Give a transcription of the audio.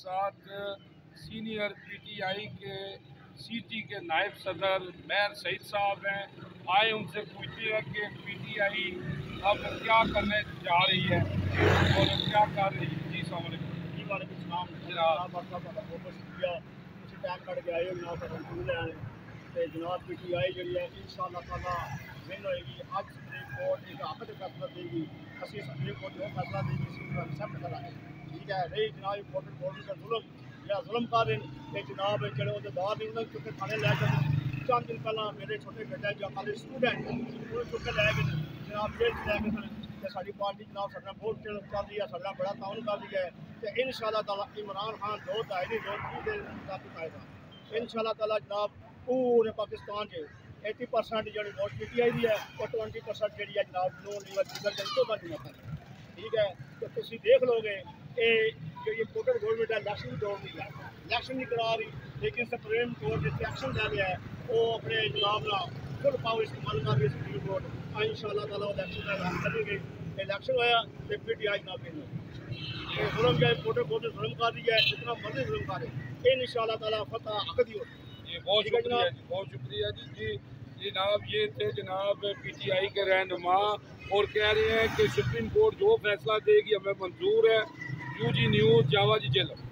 ساتھ senior P T I کے C T کے نائب صدر سعید صاحب ہیں. آئے ان سے پوچھتے ہیں کہ پی ٹی آئی اب کیا کرنے جا رہی ہے اور کیا کر رہی ہے. جی السلام علیکم. جی وعلیکم السلام جناب. آپ کا بہت بہت شکریہ کسی ٹائم کٹ کے آئے ہو جناب سر لے جناب. پی ٹی آئی جی ہے ان شاء اللہ تعالیٰ ون ہوئے گی. اج سپریم کورٹ ایک حق فیصلہ دے گی. اسی سپریم کورٹ جو فیصلہ دے گی اسی کا سب فیصلہ ہے. ٹھیک ہے. رہی جناب امپورٹنٹ گورنمنٹ کا ظلم یا ظلم کا دن کہ جناب چلے وہ بعد انہوں نے چکے تھانے لے کر چند دن پہلے میرے چھوٹے بیٹے جو ہمارے اسٹوڈنٹ انہوں نے چکے لے گئے جناب جیل لے کے ساری پارٹی جناب سارا بہت چل رہی ہے. سارا بڑا تعاون کر رہی ہے کہ ان شاء اللہ تعالیٰ عمران خان 2 دن مطابق آئے گا ان شاء اللہ تعالیٰ. جناب پورے پاکستان کے 80% جی ووٹ پی ٹی آئی دی ہے اور 20% جی ہے جناب نو لیور دیگر جن کو بن جاتا ہے. ٹھیک ہے. تو تھی دیکھ لو گے یہ جو امپورٹنٹ گورنمنٹ ہے الیکشن کی دوڑ نہیں ہے. الیکشن نہیں کرا رہی لیکن سپریم کورٹ نے ایکشن لے لیا ہے. وہ اپنے جناب کا فل پاور استعمال کر رہی ہے سپریم کورٹ. ان شاء اللہ تعالیٰ الیکشن کا اعلان کریں گے. الیکشن ہوا تو پی ٹی آئی جناب یہ ظلم جو امپورٹنٹ کورٹ نے ظلم کر دیا ہے. جتنا مرضی ظلم کرے ان شاء اللہ تعالیٰ فتح حق دی ہوتی ہے. جی بہت شکریہ جی. بہت شکریہ جی. جی جناب یہ تھے جناب پی ٹی آئی کے رہنما اور کہہ رہے ہیں کہ سپریم کورٹ جو فیصلہ دے گی ہمیں منظور ہے. یوجی نیوز جاواجی جہلم.